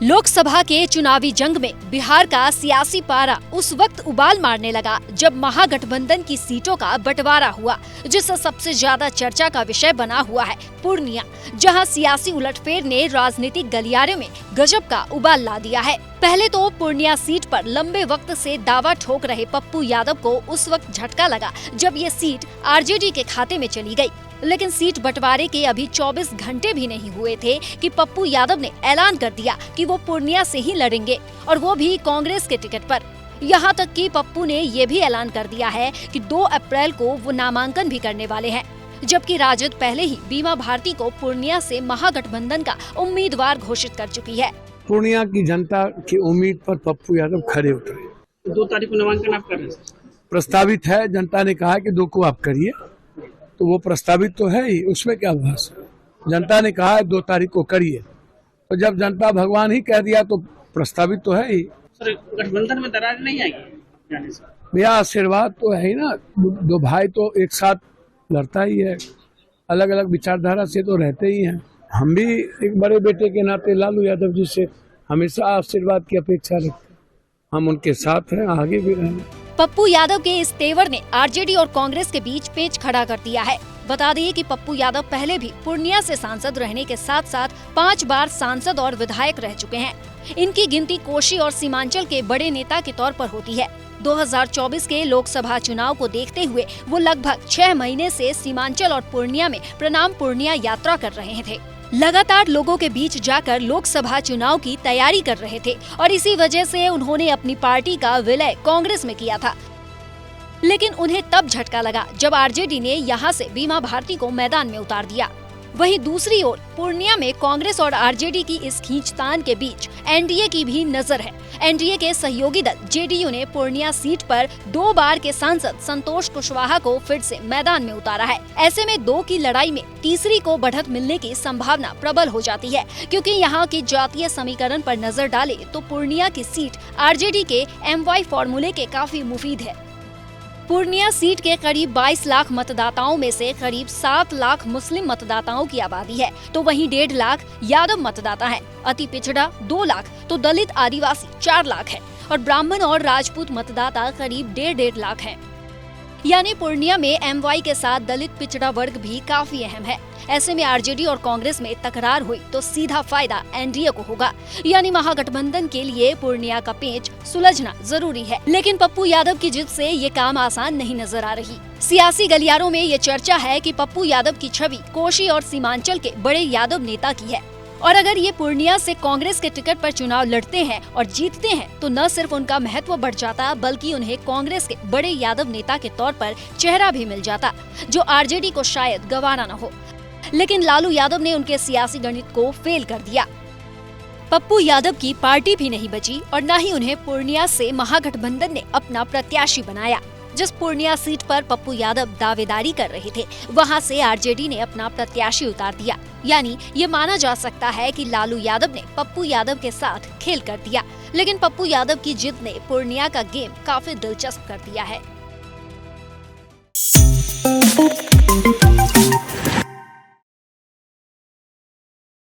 लोकसभा के चुनावी जंग में बिहार का सियासी पारा उस वक्त उबाल मारने लगा जब महागठबंधन की सीटों का बंटवारा हुआ, जिससे सबसे ज्यादा चर्चा का विषय बना हुआ है पूर्णिया, जहां सियासी उलटफेर ने राजनीतिक गलियारे में गजब का उबाल ला दिया है। पहले तो पूर्णिया सीट पर लंबे वक्त से दावा ठोक रहे पप्पू यादव को उस वक्त झटका लगा जब ये सीट आरजेडी के खाते में चली गई। लेकिन सीट बंटवारे के अभी 24 घंटे भी नहीं हुए थे कि पप्पू यादव ने ऐलान कर दिया कि वो पूर्णिया से ही लड़ेंगे और वो भी कांग्रेस के टिकट पर। यहाँ तक कि पप्पू ने ये भी ऐलान कर दिया है कि 2 अप्रैल को वो नामांकन भी करने वाले हैं, जबकि राजद पहले ही बीमा भारती को पूर्णिया से महागठबंधन का उम्मीदवार घोषित कर चुकी है। पूर्णिया की जनता की उम्मीद पर पप्पू यादव खरे उतरे। 2 तारीख को नामांकन आप कर रहे हैं? प्रस्तावित है, जनता ने कहा कि 2 को आप करिए, तो वो प्रस्तावित तो है ही, उसमें क्या बहस है। जनता ने कहा है 2 तारीख को करिए, तो जब जनता भगवान ही कह दिया तो प्रस्तावित तो है ही। सर, गठबंधन में दरार नहीं आएगी जाने से? भैया आशीर्वाद तो है ही ना, 2 भाई तो एक साथ लड़ता ही है, अलग अलग विचारधारा से तो रहते ही हैं। हम भी एक बड़े बेटे के नाते लालू यादव जी से हमेशा आशीर्वाद की अपेक्षा रखते हैं। हम उनके साथ हैं, आगे भी रहेंगे। पप्पू यादव के इस तेवर ने आरजेडी और कांग्रेस के बीच पेच खड़ा कर दिया है। बता दें कि पप्पू यादव पहले भी पूर्णिया से सांसद रहने के साथ साथ 5 बार सांसद और विधायक रह चुके हैं। इनकी गिनती कोशी और सीमांचल के बड़े नेता के तौर पर होती है। 2024 के लोकसभा चुनाव को देखते हुए वो लगभग 6 महीने से सीमांचल और पूर्णिया में प्रणाम पूर्णिया यात्रा कर रहे थे। लगातार लोगों के बीच जाकर लोकसभा चुनाव की तैयारी कर रहे थे और इसी वजह से उन्होंने अपनी पार्टी का विलय कांग्रेस में किया था। लेकिन उन्हें तब झटका लगा जब आरजेडी ने यहां से बीमा भारती को मैदान में उतार दिया। वहीं दूसरी ओर पूर्णिया में कांग्रेस और आरजेडी की इस खींचतान के बीच एनडीए की भी नजर है। एनडीए के सहयोगी दल जेडीयू ने पूर्णिया सीट पर 2 बार के सांसद संतोष कुशवाहा को फिर से मैदान में उतारा है। ऐसे में 2 की लड़ाई में तीसरी को बढ़त मिलने की संभावना प्रबल हो जाती है, क्योंकि यहाँ की जातीय समीकरण पर नजर डाले तो पूर्णिया की सीट आरजेडी के MY फॉर्मूले के काफी मुफीद है। पूर्णिया सीट के करीब 22 लाख मतदाताओं में से करीब 7 लाख मुस्लिम मतदाताओं की आबादी है, तो वहीं 1.5 लाख यादव मतदाता हैं। अति पिछड़ा 2 लाख, तो दलित आदिवासी 4 लाख है और ब्राह्मण और राजपूत मतदाता करीब 1.5 लाख हैं। यानी पूर्णिया में MY के साथ दलित पिछड़ा वर्ग भी काफी अहम है। ऐसे में आरजेडी और कांग्रेस में तकरार हुई तो सीधा फायदा एनडीए को होगा। यानी महागठबंधन के लिए पूर्णिया का पेच सुलझना जरूरी है। लेकिन पप्पू यादव की जिद से ये काम आसान नहीं नजर आ रही। सियासी गलियारों में ये चर्चा है कि पप्पू यादव की छवि कोशी और सीमांचल के बड़े यादव नेता की है, और अगर ये पूर्णिया से कांग्रेस के टिकट पर चुनाव लड़ते हैं और जीतते हैं तो न सिर्फ उनका महत्व बढ़ जाता, बल्कि उन्हें कांग्रेस के बड़े यादव नेता के तौर पर चेहरा भी मिल जाता, जो आरजेडी को शायद गंवाना न हो। लेकिन लालू यादव ने उनके सियासी गणित को फेल कर दिया। पप्पू यादव की पार्टी भी नहीं बची और न ही उन्हें पूर्णिया से महागठबंधन ने अपना प्रत्याशी बनाया। जिस पूर्णिया सीट पर पप्पू यादव दावेदारी कर रहे थे, वहां से आरजेडी ने अपना प्रत्याशी उतार दिया। यानी ये माना जा सकता है कि लालू यादव ने पप्पू यादव के साथ खेल कर दिया। लेकिन पप्पू यादव की जिद ने पूर्णिया का गेम काफी दिलचस्प कर दिया है।